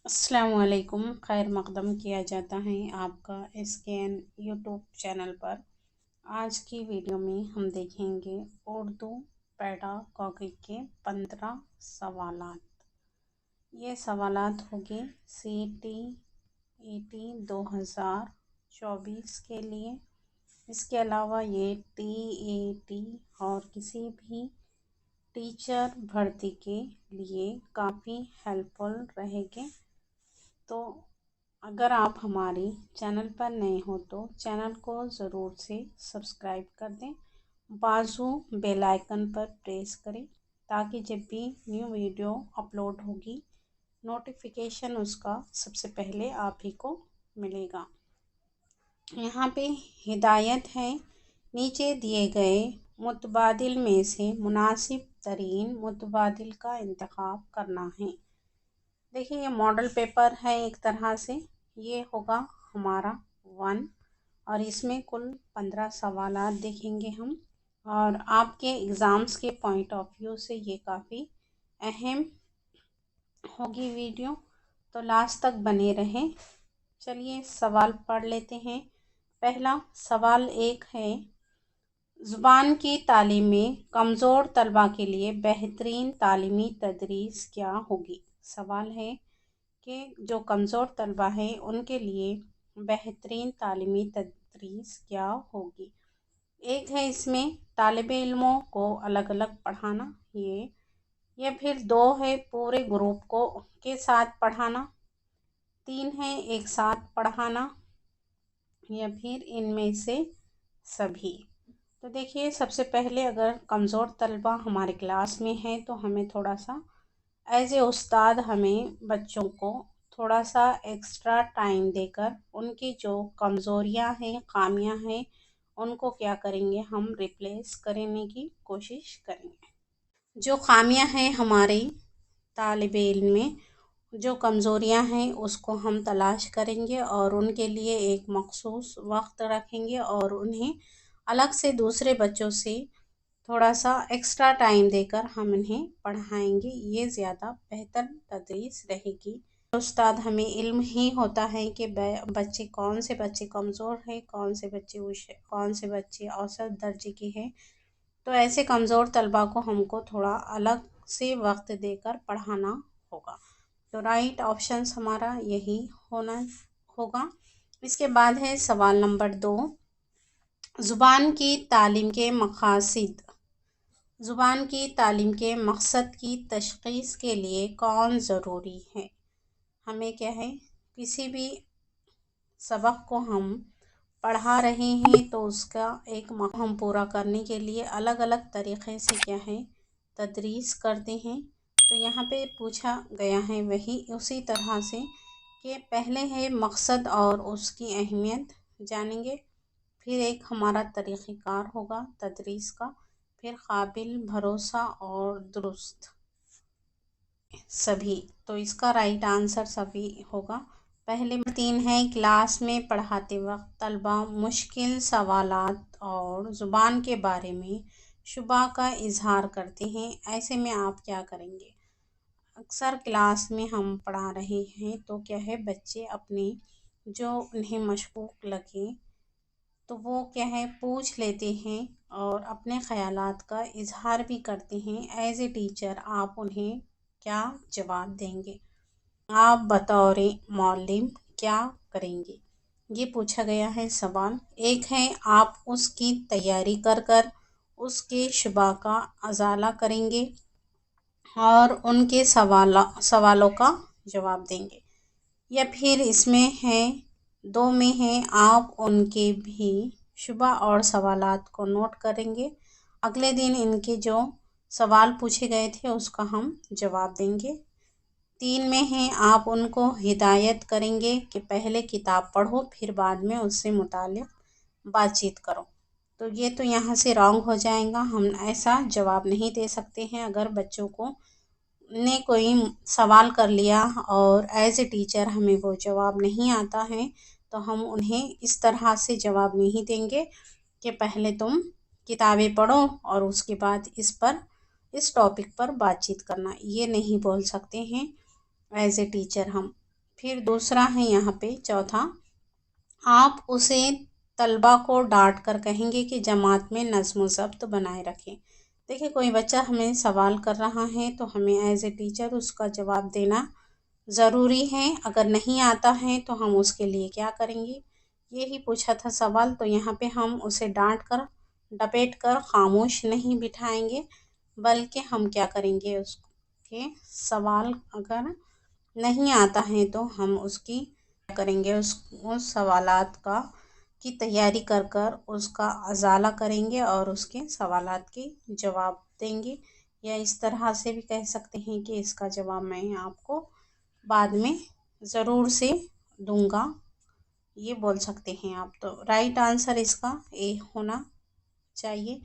अस्सलाम वालेकुम। खैर मक़दम किया जाता है आपका SKN यूट्यूब चैनल पर। आज की वीडियो में हम देखेंगे उर्दू पेडागॉजी के 15 सवालात। ये सवालात होंगे CTET 2024 के लिए। इसके अलावा ये TET और किसी भी टीचर भर्ती के लिए काफ़ी हेल्पफुल रहेंगे। तो अगर आप हमारे चैनल पर नए हो तो चैनल को ज़रूर से सब्सक्राइब कर दें, बाजू बेल आइकन पर प्रेस करें ताकि जब भी न्यू वीडियो अपलोड होगी नोटिफिकेशन उसका सबसे पहले आप ही को मिलेगा। यहाँ पे हिदायत है, नीचे दिए गए मुतबादिल में से मुनासिब तरीन मुतबादिल का इंतखाब करना है। देखिए ये मॉडल पेपर है एक तरह से, ये होगा हमारा 1 और इसमें कुल 15 सवालात देखेंगे हम। और आपके एग्ज़ाम्स के पॉइंट ऑफ व्यू से ये काफ़ी अहम होगी वीडियो, तो लास्ट तक बने रहें। चलिए सवाल पढ़ लेते हैं। पहला सवाल एक है, ज़ुबान की तालीम में कमज़ोर तलबा के लिए बेहतरीन तालीमी तदरीस क्या होगी। सवाल है कि जो कमज़ोर तलबा है उनके लिए बेहतरीन तालीमी तदरीस क्या होगी। एक है इसमें तालिब इल्मों को अलग अलग पढ़ाना, ये फिर 2 है पूरे ग्रुप को के साथ पढ़ाना, 3 है एक साथ पढ़ाना, या फिर इनमें से सभी। तो देखिए सबसे पहले अगर कमज़ोर तलबा हमारे क्लास में है तो हमें थोड़ा सा एज ए उस्ताद हमें बच्चों को थोड़ा सा एक्स्ट्रा टाइम देकर उनकी जो कमज़ोरियां हैं, खामियां हैं, उनको क्या करेंगे, हम रिप्लेस करने की कोशिश करेंगे। जो खामियां हैं हमारे तालिब इल्म में, जो कमज़ोरियां हैं उसको हम तलाश करेंगे और उनके लिए एक मखसूस वक्त रखेंगे और उन्हें अलग से दूसरे बच्चों से थोड़ा सा एक्स्ट्रा टाइम देकर हम इन्हें पढ़ाएंगे। ये ज़्यादा बेहतर तदरीस रहेगी। उस्ताद हमें इल्म ही होता है कि कौन से बच्चे कमज़ोर हैं, कौन से बच्चे औसत दर्जे के हैं। तो ऐसे कमज़ोर तलबा को हमको थोड़ा अलग से वक्त देकर पढ़ाना होगा। तो राइट ऑप्शंस हमारा यही होगा। इसके बाद है सवाल नंबर 2, ज़ुबान की तालीम के मक़ासिद। ज़ुबान की तालीम के मकसद की तशख़ीस के लिए कौन ज़रूरी है। हमें क्या है, किसी भी सबक को हम पढ़ा रहे हैं तो उसका एक हम पूरा करने के लिए अलग अलग तरीक़े से क्या है तदरीस करते हैं। तो यहाँ पे पूछा गया है वही उसी तरह से कि पहले है मकसद और उसकी अहमियत जानेंगे, फिर एक हमारा तरीक़ेकार होगा तदरीस का, फिर काबिल, भरोसा और दुरुस्त सभी। तो इसका राइट आंसर सभी होगा। पहले 3 है, क्लास में पढ़ाते वक्त तलबा मुश्किल सवालात और ज़ुबान के बारे में शुबा का इजहार करते हैं, ऐसे में आप क्या करेंगे। अक्सर क्लास में हम पढ़ा रहे हैं तो क्या है, बच्चे अपने जो उन्हें मशकूक लगे तो वो क्या है पूछ लेते हैं और अपने ख़यालात का इजहार भी करते हैं। एज ए टीचर आप उन्हें क्या जवाब देंगे, आप बतौर मौलिम क्या करेंगे, ये पूछा गया है सवाल। एक है, आप उसकी तैयारी कर कर उसके शुबा का अजाला करेंगे और उनके सवालों का जवाब देंगे, या फिर इसमें है 2 में है, आप उनके भी शुबा और सवालात को नोट करेंगे, अगले दिन इनके जो सवाल पूछे गए थे उसका हम जवाब देंगे। 3 में है, आप उनको हिदायत करेंगे कि पहले किताब पढ़ो फिर बाद में उससे मुताल्लिक़ बातचीत करो। तो ये तो यहाँ से रॉन्ग हो जाएगा, हम ऐसा जवाब नहीं दे सकते हैं। अगर बच्चों को ने कोई सवाल कर लिया और एज ए टीचर हमें वो जवाब नहीं आता है तो हम उन्हें इस तरह से जवाब नहीं देंगे कि पहले तुम किताबें पढ़ो और उसके बाद इस टॉपिक पर बातचीत करना, ये नहीं बोल सकते हैं एज ए टीचर हम। फिर दूसरा है यहाँ पे चौथा, आप उसे तलबा को डांट कर कहेंगे कि जमात में नज़्म व ज़ब्त बनाए रखें। देखिए, कोई बच्चा हमें सवाल कर रहा है तो हमें एज ए टीचर उसका जवाब देना ज़रूरी है। अगर नहीं आता है तो हम उसके लिए क्या करेंगे, यही पूछा था सवाल। तो यहाँ पे हम उसे डांट कर डपेट कर खामोश नहीं बिठाएंगे, बल्कि हम क्या करेंगे, उसके सवाल अगर नहीं आता है तो हम उसकी करेंगे, उस सवालात का की तैयारी कर कर उसका अजाला करेंगे और उसके सवालात के जवाब देंगे। या इस तरह से भी कह सकते हैं कि इसका जवाब मैं आपको बाद में ज़रूर से दूंगा, ये बोल सकते हैं आप। तो राइट आंसर इसका ए होना चाहिए।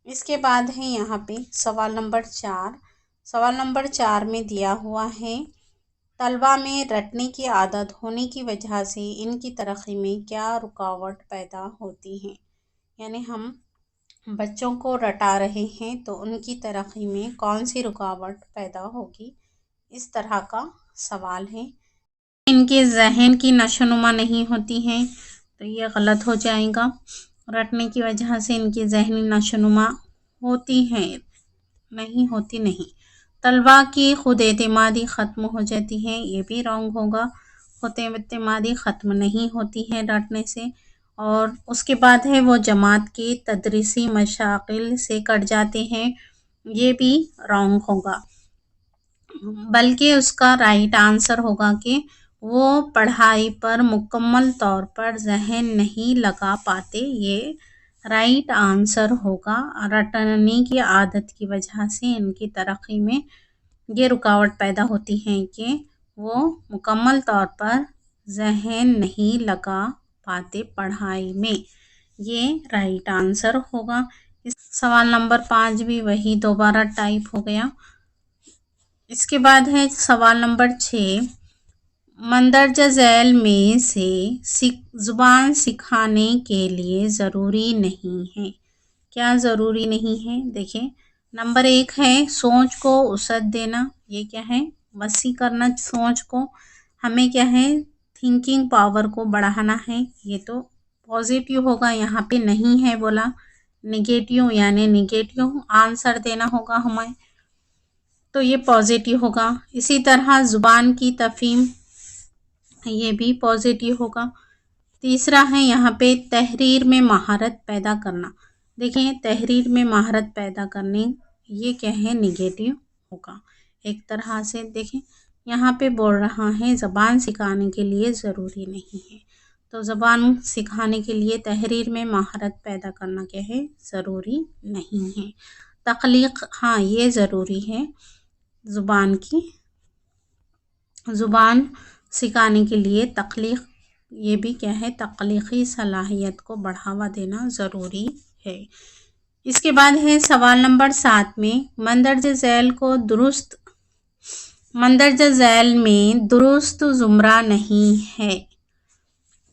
इसके बाद है यहाँ पे सवाल नंबर 4। सवाल नंबर 4 में दिया हुआ है, तलबा में रटने की आदत होने की वजह से इनकी तरक्की में क्या रुकावट पैदा होती है। यानी हम बच्चों को रटा रहे हैं तो उनकी तरक्की में कौन सी रुकावट पैदा होगी, इस तरह का सवाल है। इनके जहन की नशोनुमा नहीं होती है तो ये गलत हो जाएगा। रटने की वजह से इनकी जहनी नशोनुमा होती है, नहीं होती नहीं। तलबा की खुद एतमादी ख़त्म हो जाती है, ये भी रॉन्ग होगा। खुद एतमादी ख़त्म नहीं होती है रटने से। और उसके बाद है वो जमात के तदरीसी मशाकिल से कट जाते हैं, ये भी रॉन्ग होगा। बल्कि उसका राइट आंसर होगा कि वो पढ़ाई पर मुकम्मल तौर पर जहन नहीं लगा पाते, ये राइट आंसर होगा। रटने की आदत की वजह से इनकी तरक्की में ये रुकावट पैदा होती है कि वो मुकम्मल तौर पर जहन नहीं लगा पाते पढ़ाई में, ये राइट आंसर होगा। इस सवाल नंबर 5 भी वही दोबारा टाइप हो गया। इसके बाद है सवाल नंबर 6, मंदरजा झैल में से ज़ुबान सिखाने के लिए ज़रूरी नहीं है। क्या ज़रूरी नहीं है, देखिए नंबर 1 है सोच को वसअत देना, ये क्या है, वसी करना सोच को। हमें क्या है, थिंकिंग पावर को बढ़ाना है, ये तो पॉजिटिव होगा। यहाँ पे नहीं है बोला, निगेटिव, यानी निगेटिव आंसर देना होगा हमें, तो ये पॉजिटिव होगा। इसी तरह ज़ुबान की तफहीम, ये भी पॉजिटिव होगा। तीसरा है यहाँ पे तहरीर में महारत पैदा करना। देखिए तहरीर में महारत पैदा करने, ये क्या है, निगेटिव होगा एक तरह से। देखें यहाँ पे बोल रहा है ज़बान सिखाने के लिए ज़रूरी नहीं है, तो ज़बान सिखाने के लिए तहरीर में महारत पैदा करना क्या है, ज़रूरी नहीं है। तख्लीक, हाँ ये ज़रूरी है। ज़ुबान सिखाने के लिए तख्लीक, ये भी क्या है, तख्लीकी सलाहियत को बढ़ावा देना ज़रूरी है। इसके बाद है सवाल नंबर 7 में, मंदरजा झैल में दुरुस्त ज़ुमरा नहीं है।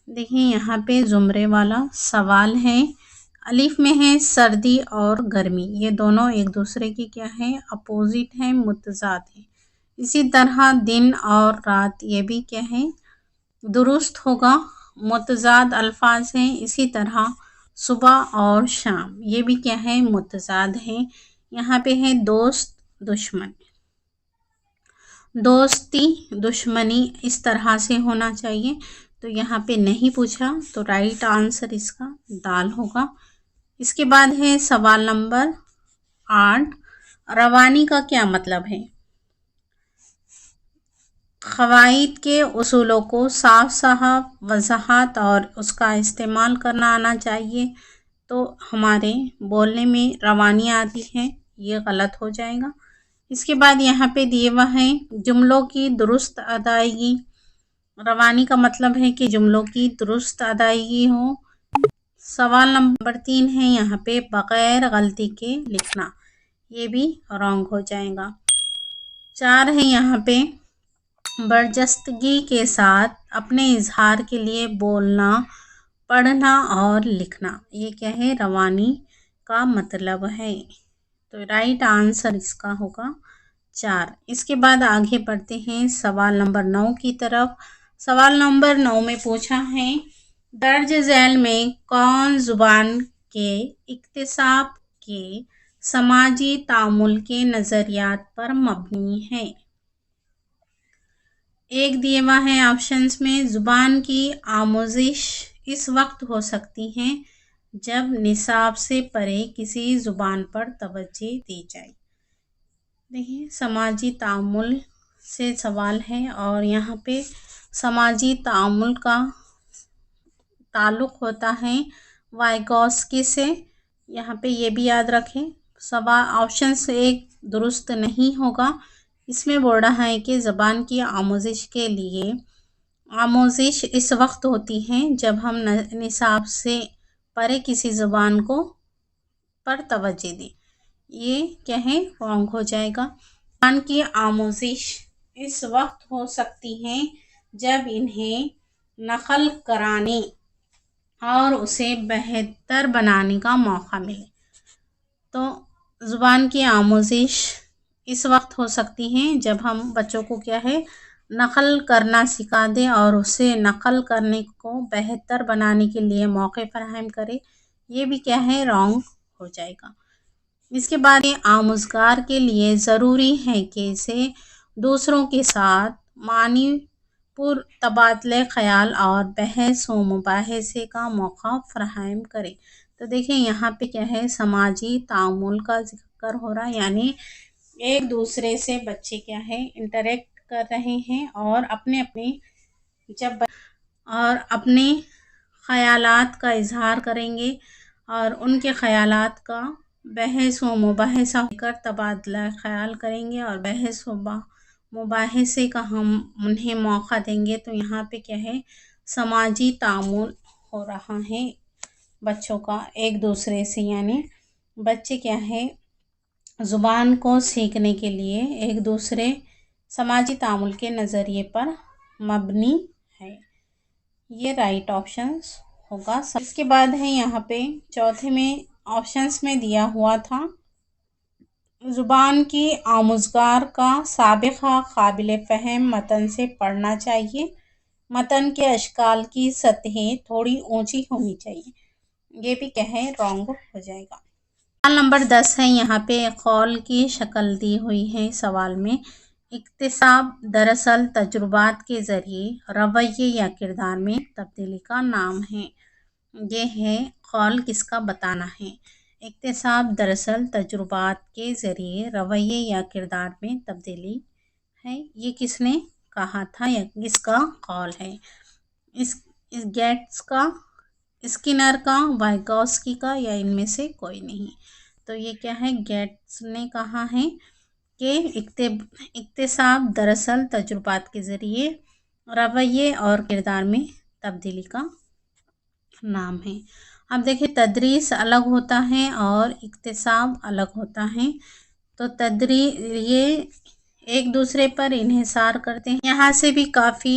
देखिए यहाँ पे ज़ुमरे वाला सवाल है। अलिफ में है सर्दी और गर्मी, ये दोनों एक दूसरे की क्या है, अपोजिट है, मुतज़ाद है। इसी तरह दिन और रात, ये भी क्या है, दुरुस्त होगा, मुतज़ाद अल्फाज हैं। इसी तरह सुबह और शाम, ये भी क्या है, मुतज़ाद हैं। यहाँ पे है दोस्त दुश्मन, दोस्ती दुश्मनी इस तरह से होना चाहिए, तो यहाँ पे नहीं पूछा, तो राइट आंसर इसका दाल होगा। इसके बाद है सवाल नंबर 8, रवानी का क्या मतलब है। क़वाइद के उसूलों को साफ साफ वज़ाहत और उसका इस्तेमाल करना आना चाहिए, तो हमारे बोलने में रवानी आती है, ये गलत हो जाएगा। इसके बाद यहाँ पे दिए हुआ है जुमलों की दुरुस्त अदायगी। रवानी का मतलब है कि जुमलों की दुरुस्त अदायगी हो। सवाल नंबर 3 है यहाँ पे बग़ैर गलती के लिखना, ये भी रॉन्ग हो जाएगा। 4 है यहाँ पे बर्जस्तगी के साथ अपने इजहार के लिए बोलना, पढ़ना और लिखना, ये क्या है, रवानी का मतलब है, तो राइट आंसर इसका होगा 4। इसके बाद आगे बढ़ते हैं सवाल नंबर 9 की तरफ। सवाल नंबर 9 में पूछा है, दर्ज झैल में कौन जुबान के इक्तिसाब के समाजी तामुल के नज़रियात पर मबनी है। एक दिए हुआ है ऑप्शंस में, जुबान की आमोजिश इस वक्त हो सकती है जब निसाब से परे किसी जुबान पर तवज्जो दी जाए। देखिए समाजी तामुल से सवाल है और यहाँ पे समाजी तामुल का ताल्लुक़ होता है वाइगॉस्की से। यहाँ पे ये भी याद रखें, सवाल ऑप्शन से एक दुरुस्त नहीं होगा। इसमें बोल रहा है कि ज़बान की आमोजिश के लिए आमोजिश इस वक्त होती है जब हम निसाब से परे किसी ज़बान को पर तवज्जो दें। ये क्या है, रॉन्ग हो जाएगा। ज़बान की आमोजिश इस वक्त हो सकती है जब इन्हें नकल कराने और उसे बेहतर बनाने का मौका मिले। तो ज़ुबान की आमोजिश इस वक्त हो सकती है जब हम बच्चों को क्या है, नकल करना सिखा दें और उसे नकल करने को बेहतर बनाने के लिए मौके फराहम करें। ये भी क्या है, रॉन्ग हो जाएगा। इसके बाद ये आमुज़गार के लिए ज़रूरी है कि इसे दूसरों के साथ मानी पुर तबादले ख़याल और बहस व मुबाहसे का मौका फराहम करे। तो देखिए यहाँ पे क्या है, समाजी तामुल का जिक्र हो रहा है, यानी एक दूसरे से बच्चे क्या है इंटरेक्ट कर रहे हैं और अपने ख़यालात का इजहार करेंगे और उनके ख़यालात का बहस व मुबाहसा कर तबादला ख़याल करेंगे और बहस व मुबाहसे का हम उन्हें मौका देंगे। तो यहाँ पे क्या है, समाजी तामुल हो रहा है बच्चों का एक दूसरे से, यानी बच्चे क्या है ज़ुबान को सीखने के लिए एक दूसरे समाजी तामुल के नज़रिए पर मबनी है। ये राइट ऑप्शंस होगा। इसके बाद है यहाँ पे चौथे में ऑप्शंस में दिया हुआ था, ज़ुबान की आमुज़गार का साबिक़ा काबिल फ़हम मतन से पढ़ना चाहिए। मतन के अशकाल की सतहें थोड़ी ऊंची होनी चाहिए। ये भी क्या है, रॉन्ग हो जाएगा। सवाल नंबर 10 है, यहाँ पे कौल की शक्ल दी हुई है सवाल में। इक्तिसाब दरअसल तजुर्बात के ज़रिए रवैये या किरदार में तब्दीली का नाम है। ये है कौल किसका बताना है। इक्तिसाब दरअसल तजुर्बात के ज़रिए रवैये या किरदार में तब्दीली है। ये किसने कहा था या किसका कौल है। इस गेट्स का, स्किनर का, वाइगॉस्की का या इनमें से कोई नहीं। तो ये क्या है, गेट्स ने कहा है कि इक्तिसाब दरअसल तजुर्बात के ज़रिए रवैये और किरदार में तब्दीली का नाम है। अब देखिए तदरीस अलग होता है और इक्तिसाब अलग होता है। तो ये एक दूसरे पर इन्हिसार करते हैं। यहाँ से भी काफ़ी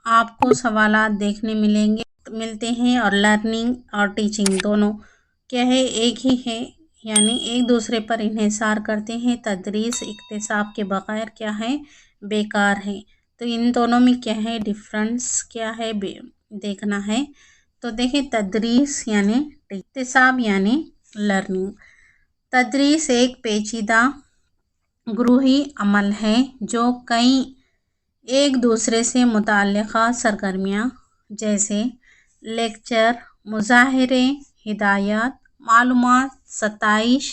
आपको सवालात देखने मिलते हैं और लर्निंग और टीचिंग दोनों क्या है, एक ही है, यानी एक दूसरे पर इन्हिसार करते हैं। तदरीस इक्तिसाब के बगैर क्या है, बेकार है। तो इन दोनों में क्या है, डिफरेंस क्या है देखना है। तो देखिए तदरीस यानी इक्तिसाब यानी लर्निंग। तदरीस एक पेचीदा ग्रुही अमल है जो कई एक दूसरे से मुताल्लिक़ा सरगर्मियाँ जैसे लेक्चर, मुज़ाहिरे, हिदायत, मालूमात, सताइश,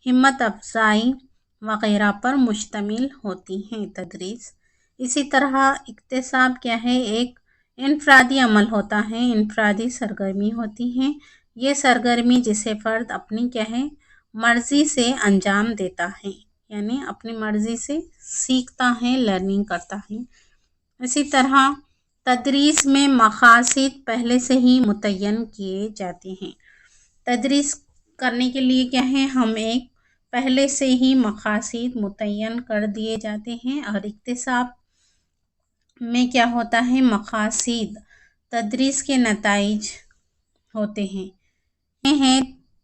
हिम्मत अफजाई वग़ैरह पर मुश्तमिल होती हैं तदरीस। इसी तरह इक्तिसाब क्या है, एक इनफरादी अमल होता है, इनफरादी सरगर्मी होती है। ये सरगर्मी जिसे फ़र्द अपनी क्या है मर्ज़ी से अंजाम देता है, यानी अपनी मर्ज़ी से सीखता है, लर्निंग करता है। इसी तरह तदरीस में मक़ासिद पहले से ही मुतय्यन किए जाते हैं। तदरीस करने के लिए क्या है, हम एक पहले से ही मक़ासिद मुतय्यन कर दिए जाते हैं। और इक्तिसाब में क्या होता है, मक़ासिद तदरीस के नताइज होते हैं।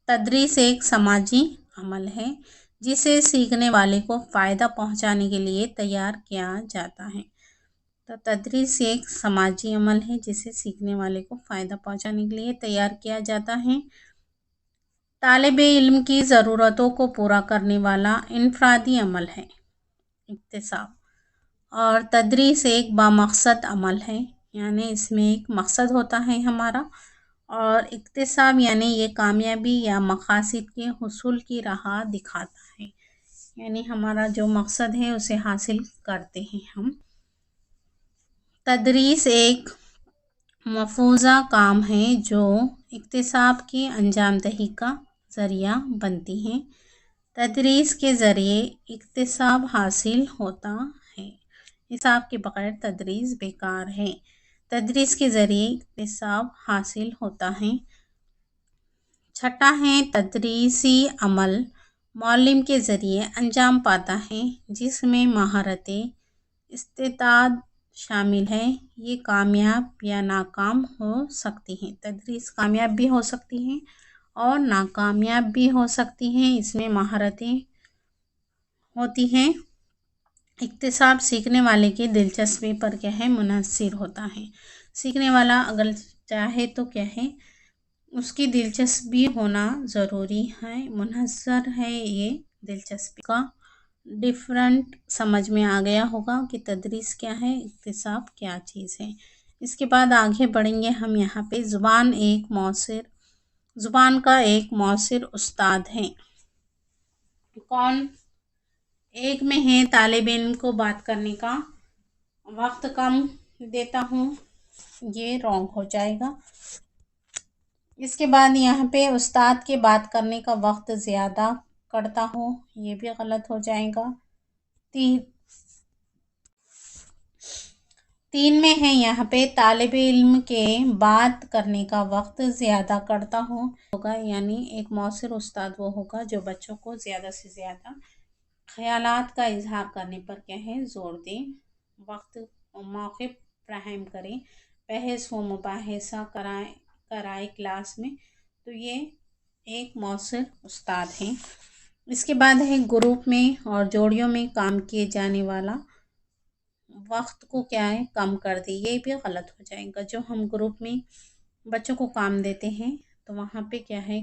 तदरीस एक समाजी अमल है जिसे सीखने वाले को फ़ायदा पहुंचाने के लिए तैयार किया जाता है। تو تدریس ایک سماجی عمل ہے جسے سیکھنے والے کو فائدہ پہنچانے کے لیے تیار کیا جاتا ہے۔ طالب علم کی ضرورتوں کو پورا کرنے والا انفرادی عمل ہے اکتساب، اور تدریس ایک بامقصد عمل ہے، یعنی اس میں ایک مقصد ہوتا ہے ہمارا، اور اکتساب یعنی یہ کامیابی یا مقاصد کے حصول کی راہ دکھاتا ہے، یعنی ہمارا جو مقصد ہے اسے حاصل کرتے ہیں ہم۔ تدریس ایک مفروضہ کام ہے جو اکتساب کی انجام دہی کا ذریعہ بنتی ہے۔ تدریس کے ذریعے اکتساب حاصل ہوتا ہے، اکتساب کے بغیر تدریس بیکار ہے۔ تدریس کے ذریعے اکتساب حاصل ہوتا ہے۔ چھٹا ہے تدریسی عمل معلم کے ذریعے انجام پاتا ہے جس میں مہارتیں استعداد شامل ہے، یہ کامیاب یا ناکام ہو سکتی ہیں۔ تدریس کامیاب بھی ہو سکتی ہیں اور ناکامیاب بھی ہو سکتی ہیں، اس میں مہارتیں ہوتی ہیں۔ اکتساب سیکھنے والے کی دلچسپی پر کیا ہے منحصر ہوتا ہے، سیکھنے والا اگر چاہے تو کیا ہے اس کی دلچسپی ہونا ضروری ہے، منحصر ہے یہ دلچسپی کا۔ ڈیفرنٹ سمجھ میں آ گیا ہوگا کہ تدریس کیا ہے، اکتساب کیا چیز ہے۔ اس کے بعد آگے بڑھیں گے ہم یہاں پہ زبان کا ایک مؤثر استاد ہے کون؟ ایک میں ہے طالب علم کو بات کرنے کا وقت کم دیتا ہوں، یہ رانگ ہو جائے گا۔ اس کے بعد یہاں پہ استاد کے بات کرنے کا وقت زیادہ کرتا ہوں، یہ بھی غلط ہو جائے گا۔ تین میں ہے یہاں پہ طالب علم کے بات کرنے کا وقت زیادہ کرتا ہوں ہوگا، یعنی ایک مؤثر استاد وہ ہوگا جو بچوں کو زیادہ سے زیادہ خیالات کا اظہار کرنے پر کیا ہے زور دے، وقت اور موقع فراہم کرے، بحث و مباحثہ کرائے کلاس میں، تو یہ ایک مؤثر استاد ہے۔ اس کے بعد ہے گروپ میں اور جوڑیوں میں کام کیے جانے والا وقت کو کیا ہے کم کر دے، یہ بھی غلط ہو جائے گا۔ جو ہم گروپ میں بچوں کو کام دیتے ہیں تو وہاں پہ کیا ہے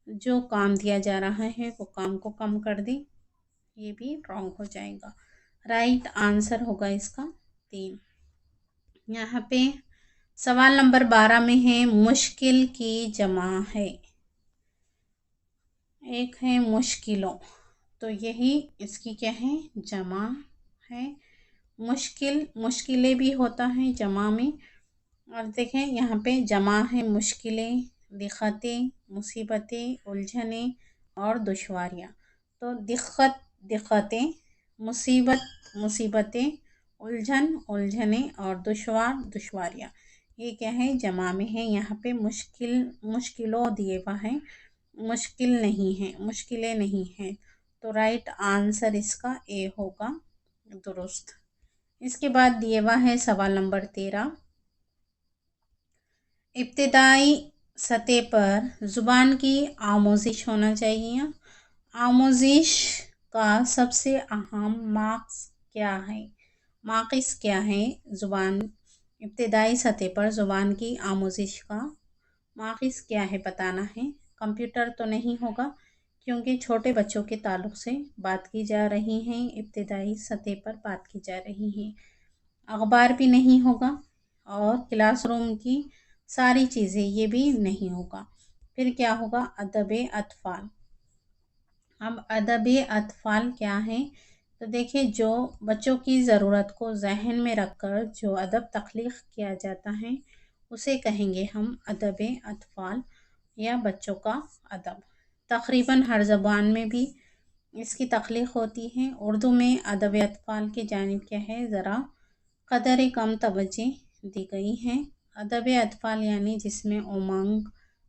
جو کام دیا جا رہا ہے وہ کام کو کم کر دے، یہ بھی رانگ ہو جائے گا۔ رائٹ آنسر ہوگا اس کا 3۔ یہاں پہ سوال نمبر 12 میں ہے مشکل کی جمع ہے، ایک ہے مشکلوں، تو یہی اس کی کیا ہے جمع ہے۔ مشکلیں بھی ہوتا ہے جمع میں، اور دیکھیں یہاں پہ جمع ہے مشکلیں، دقتیں، مصیبتیں، الجھنیں اور دشواریاں، تو دقتیں، مصیبتیں، الجھنیں اور دشواریاں، یہ کیا ہے جمع میں ہے۔ یہاں پہ مشکلوں دیے ہوا ہے، مشکلیں نہیں ہیں، تو رائٹ آنسر اس کا اے ہوگا درست۔ اس کے بعد دیے ہوا ہے سوال نمبر 13، ابتدائی سطح پر زبان کی آموزش ہونا چاہیے، آموزش کا سب سے اہم ماخذ کیا ہے؟ ابتدائی سطح پر زبان کی آموزش کا ماخذ کیا ہے بتانا ہے۔ کمپیوٹر تو نہیں ہوگا کیونکہ چھوٹے بچوں کے تعلق سے بات کی جا رہی ہے، ابتدائی سطح پر بات کی جا رہی ہے۔ اخبار بھی نہیں ہوگا، اور کلاس روم کی ساری چیزیں یہ بھی نہیں ہوگا۔ پھر کیا ہوگا؟ ادب اطفال۔ اب ادب اطفال کیا ہے؟ تو دیکھیں جو بچوں کی ضرورت کو ذہن میں رکھ کر جو ادب تخلیق کیا جاتا ہے اسے کہیں گے ہم ادب اطفال یا بچوں کا ادب۔ تقریباً ہر زبان میں بھی اس کی تخلیق ہوتی ہے، اردو میں ادب اطفال کی جانب کیا ہے ذرا قدر کم توجہ دی گئی ہے۔ ادب اطفال یعنی جس میں امنگ،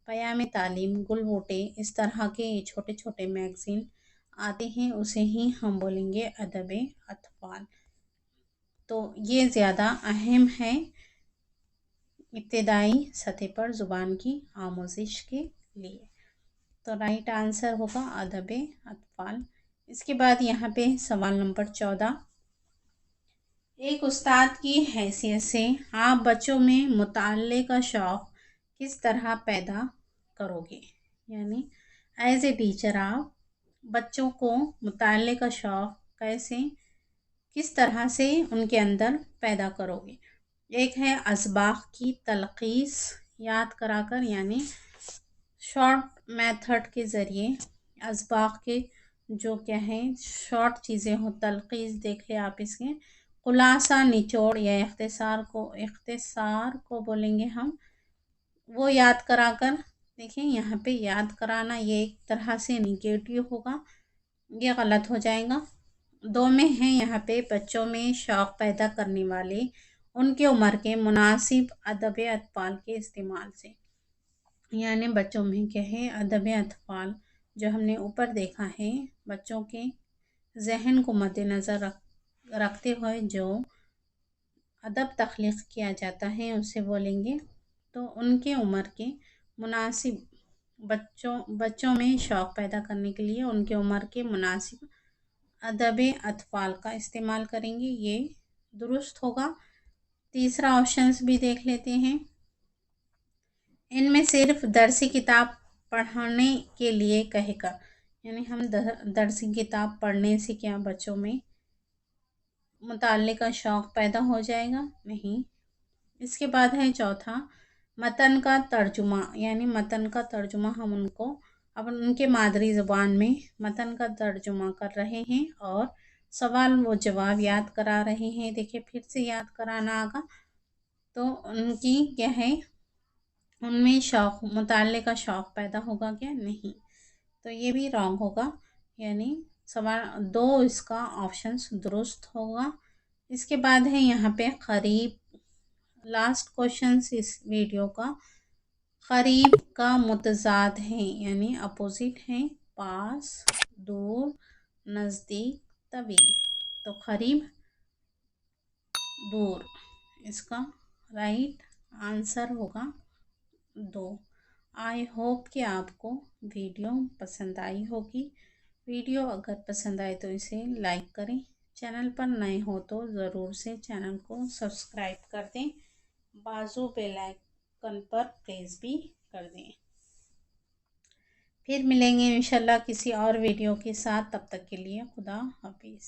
پیام تعلیم، گل بوٹے، اس طرح کے چھوٹے چھوٹے میگزین آتے ہیں، اسے ہی ہم بولیں گے ادب اطفال۔ تو یہ زیادہ اہم ہے ابتدائی سطح پر زبان کی آموزش کے لیے، تو رائٹ آنسر ہوگا ادب اطفال۔ اس کے بعد یہاں پہ سوال نمبر 14، ایک استاد کی حیثیت سے آپ بچوں میں مطالعے کا شوق کس طرح پیدا کرو گے؟ یعنی ایز اے ٹیچر آپ بچوں کو مطالعے کا شوق کس طرح سے ان کے اندر پیدا کرو گے؟ ایک ہے اسباق کی تلخیص یاد کرا کر، یعنی شارٹ میتھڈ کے ذریعے اسباق کے جو کیا ہے شارٹ چیزیں ہو، تلخیص دیکھ لے آپ اس کے خلاصہ نچوڑ یا اختصار کو بولیں گے ہم، وہ یاد کرا کر دیکھیں یہاں پہ یاد کرانا یہ ایک طرح سے نگیٹو ہوگا، یہ غلط ہو جائے گا۔ دو میں ہیں یہاں پہ بچوں میں شوق پیدا کرنے والے ان کے عمر کے مناسب ادب اطفال کے استعمال سے، یعنی بچوں میں کیا ہے ادب اطفال جو ہم نے اوپر دیکھا ہے، بچوں کے ذہن کو مد نظر رکھتے ہوئے جو ادب تخلیق کیا جاتا ہے اسے بولیں گے۔ تو ان کے عمر کے مناسب بچوں میں شوق پیدا کرنے کے لیے ان کے عمر کے مناسب ادب اطفال کا استعمال کریں گے، یہ درست ہوگا۔ تیسرا آپشنس بھی دیکھ لیتے ہیں، ان میں صرف درسی کتاب پڑھانے کے لیے کہے گا، یعنی ہم درسی کتاب پڑھنے سے کیا بچوں میں مطالعے کا شوق پیدا ہو جائے گا؟ نہیں۔ اس کے بعد ہے چوتھا متن کا ترجمہ، یعنی متن کا ترجمہ ہم ان کو اب ان کے مادری زبان میں متن کا ترجمہ کر رہے ہیں اور سوال و جواب یاد کرا رہے ہیں۔ دیکھیں پھر سے یاد کرانا آگا تو ان کی کیا ہے ان میں مطالعے کا شوق پیدا ہوگا کیا؟ نہیں، تو یہ بھی رانگ ہوگا، یعنی سوال دو اس کا آپشنس درست ہوگا۔ اس کے بعد ہے یہاں پہ قریب، لاسٹ کوشچنس اس ویڈیو کا، قریب کا متضاد ہے یعنی اپوزٹ ہے، پاس، دور، نزدیک، طویل، تو قریب، دور، اس کا رائٹ آنسر ہوگا دو۔ آئی ہوپ کہ آپ کو ویڈیو پسند آئی ہوگی۔ ویڈیو اگر پسند آئے تو اسے لائک کریں، چینل پر نئے ہو تو ضرور سے چینل کو سبسکرائب کر دیں، بازو بیل آئیکن پر پریس بھی کر دیں۔ پھر ملیں گے انشاءاللہ کسی اور ویڈیو کے ساتھ، تب تک کے لیے خدا حافظ۔